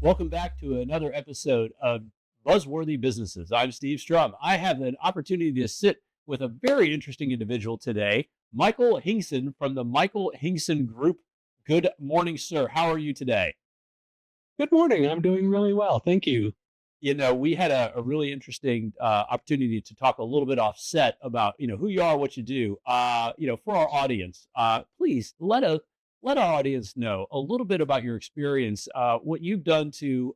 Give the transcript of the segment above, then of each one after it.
Welcome back to another episode of Buzzworthy Businesses. I'm Steve Strum. I have an opportunity to sit with a very interesting individual today, Michael Hingson from the Michael Hingson Group. Good morning, sir. How are you today? Good morning. I'm doing really well. Thank you. You know, we had a really interesting opportunity to talk a little bit offset about, who you are, what you do. For our audience, please let our audience know a little bit about your experience, what you've done to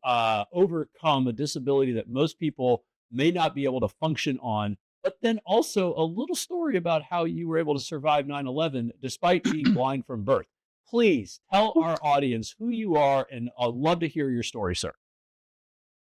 overcome a disability that most people may not be able to function on, but then also a little story about how you were able to survive 9/11 despite being blind from birth. Please tell our audience who you are, and I'd love to hear your story, sir.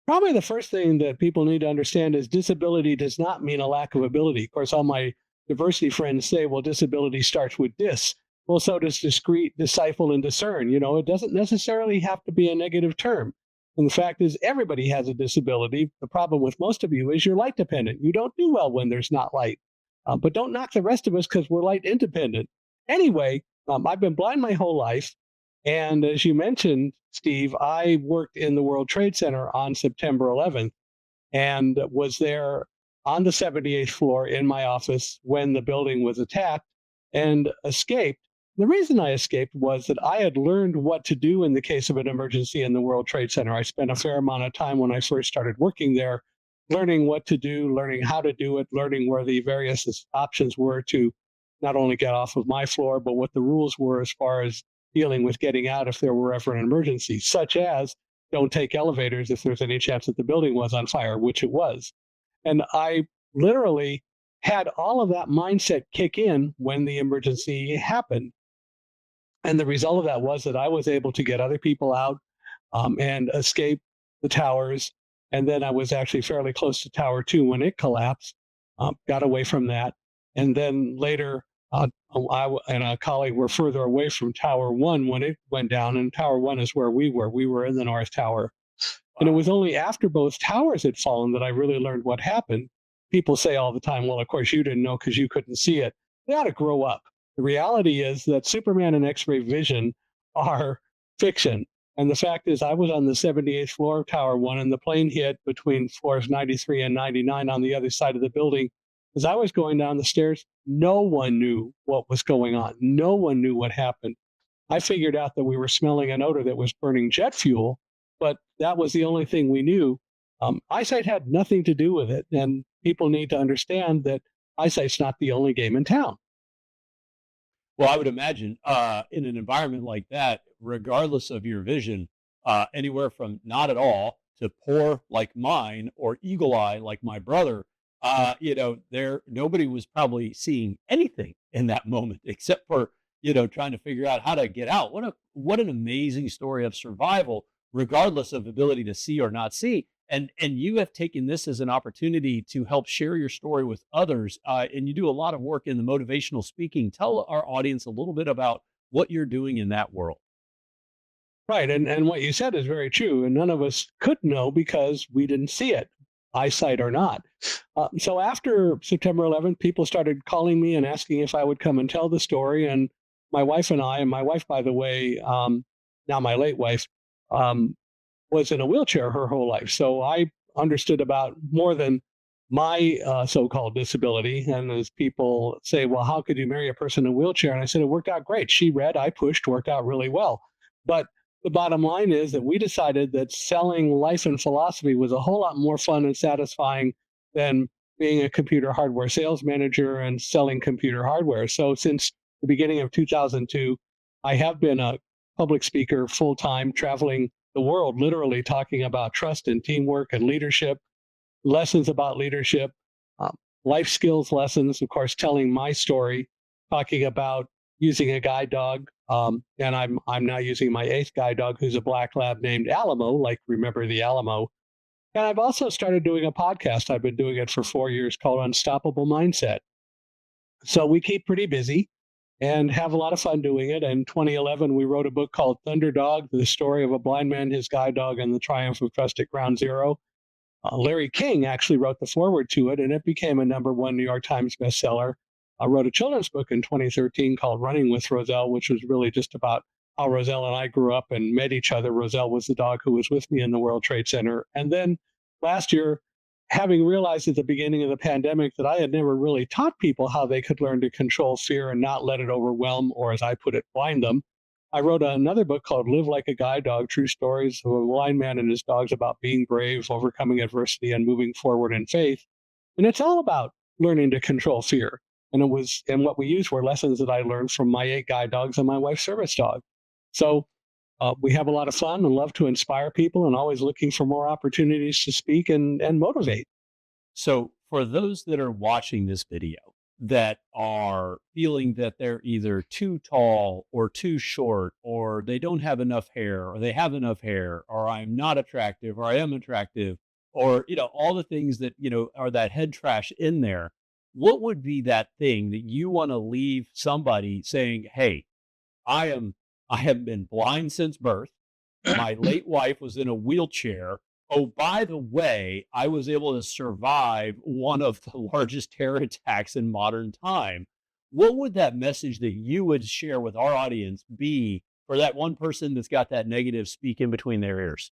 Probably the first thing that people need to understand is disability does not mean a lack of ability. Of course, all my diversity friends say, well, disability starts with dis. Well, so does discrete, decipher, and discern. It doesn't necessarily have to be a negative term. And the fact is, everybody has a disability. The problem with most of you is you're light dependent. You don't do well when there's not light. But don't knock the rest of us because we're light independent. Anyway, I've been blind my whole life. And as you mentioned, Steve, I worked in the World Trade Center on September 11th and was there on the 78th floor in my office when the building was attacked and escaped. The reason I escaped was that I had learned what to do in the case of an emergency in the World Trade Center. I spent a fair amount of time when I first started working there learning what to do, learning how to do it, learning where the various options were to not only get off of my floor, but what the rules were as far as dealing with getting out if there were ever an emergency, such as don't take elevators if there's any chance that the building was on fire, which it was. And I literally had all of that mindset kick in when the emergency happened. And the result of that was that I was able to get other people out and escape the towers. And then I was actually fairly close to Tower 2 when it collapsed, got away from that. And then later, I and a colleague were further away from Tower 1 when it went down, and Tower 1 is where we were. We were in the North Tower. And it was only after both towers had fallen that I really learned what happened. People say all the time, well, of course, you didn't know because you couldn't see it. They ought to grow up. The reality is that Superman and X-ray vision are fiction. And the fact is, I was on the 78th floor of Tower 1, and the plane hit between floors 93 and 99 on the other side of the building. As I was going down the stairs, no one knew what was going on. No one knew what happened. I figured out that we were smelling an odor that was burning jet fuel, but that was the only thing we knew. Eyesight had nothing to do with it, and people need to understand that eyesight's not the only game in town. Well, I would imagine in an environment like that, regardless of your vision, anywhere from not at all to poor like mine or eagle eye like my brother, nobody was probably seeing anything in that moment except for, trying to figure out how to get out. What an amazing story of survival, regardless of ability to see or not see. And you have taken this as an opportunity to help share your story with others. And you do a lot of work in the motivational speaking. Tell our audience a little bit about what you're doing in that world. Right. And what you said is very true. And none of us could know because we didn't see it, eyesight or not. So after September 11th, people started calling me and asking if I would come and tell the story. And my wife and I, and my wife, by the way, now my late wife, was in a wheelchair her whole life. So I understood about more than my so-called disability. And as people say, well, how could you marry a person in a wheelchair? And I said, it worked out great. She read, I pushed, worked out really well. But the bottom line is that we decided that selling life and philosophy was a whole lot more fun and satisfying than being a computer hardware sales manager and selling computer hardware. So since the beginning of 2002, I have been a public speaker full-time, traveling the world, literally talking about trust and teamwork and leadership, lessons about leadership, life skills lessons, of course, telling my story, talking about using a guide dog. And I'm now using my 8th guide dog, who's a black lab named Alamo, like Remember the Alamo. And I've also started doing a podcast. I've been doing it for 4 years called Unstoppable Mindset. So we keep pretty busy and have a lot of fun doing it. In 2011, we wrote a book called Thunderdog, the story of a blind man, his guide dog, and the triumph of trust at ground zero. Larry King actually wrote the foreword to it, and it became a #1 New York Times bestseller. I wrote a children's book in 2013 called Running with Roselle, which was really just about how Roselle and I grew up and met each other. Roselle was the dog who was with me in the World Trade Center. And then last year, having realized at the beginning of the pandemic that I had never really taught people how they could learn to control fear and not let it overwhelm, or as I put it, blind them, I wrote another book called Live Like a Guide Dog, True Stories of a Blind Man and His Dogs about being brave, overcoming adversity, and moving forward in faith. And it's all about learning to control fear. And what we used were lessons that I learned from my 8 guide dogs and my wife's service dog. So we have a lot of fun and love to inspire people and always looking for more opportunities to speak and motivate. So, for those that are watching this video that are feeling that they're either too tall or too short, or they don't have enough hair, or they have enough hair, or I'm not attractive, or I am attractive, or, all the things that, are that head trash in there, what would be that thing that you want to leave somebody saying, hey, I am, I have been blind since birth. My late wife was in a wheelchair. Oh, by the way, I was able to survive one of the largest terror attacks in modern time. What would that message that you would share with our audience be for that one person that's got that negative speak in between their ears?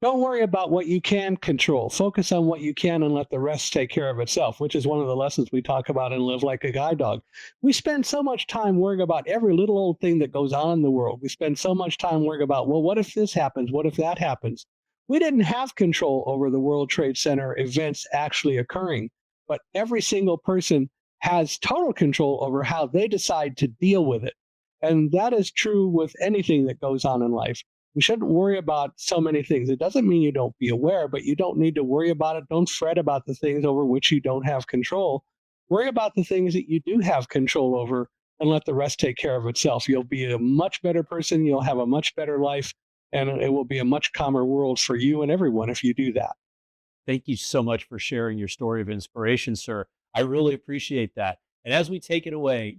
Don't worry about what you can control. Focus on what you can and let the rest take care of itself, which is one of the lessons we talk about in Live Like a Guide Dog. We spend so much time worrying about every little old thing that goes on in the world. We spend so much time worrying about, well, what if this happens? What if that happens? We didn't have control over the World Trade Center events actually occurring, but every single person has total control over how they decide to deal with it. And that is true with anything that goes on in life. We shouldn't worry about so many things. It doesn't mean you don't be aware, but you don't need to worry about it. Don't fret about the things over which you don't have control. Worry about the things that you do have control over and let the rest take care of itself. You'll be a much better person. You'll have a much better life, and it will be a much calmer world for you and everyone if you do that. Thank you so much for sharing your story of inspiration, sir. I really appreciate that. And as we take it away,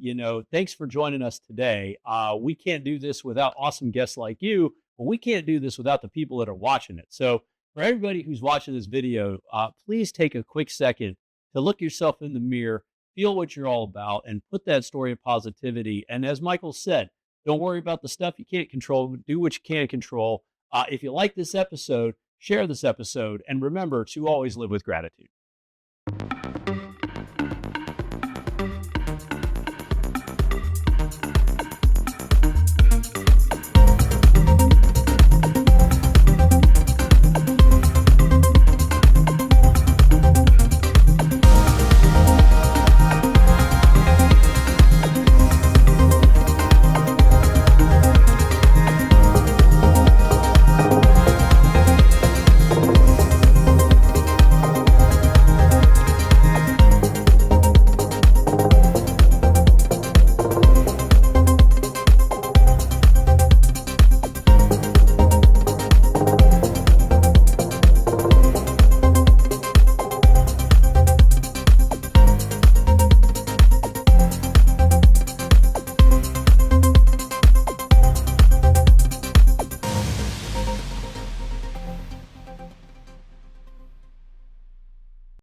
thanks for joining us today. We can't do this without awesome guests like you, but we can't do this without the people that are watching it. So, for everybody who's watching this video, please take a quick second to look yourself in the mirror, feel what you're all about, and put that story of positivity. And as Michael said, don't worry about the stuff you can't control, do what you can control. If you like this episode, share this episode, and remember to always live with gratitude.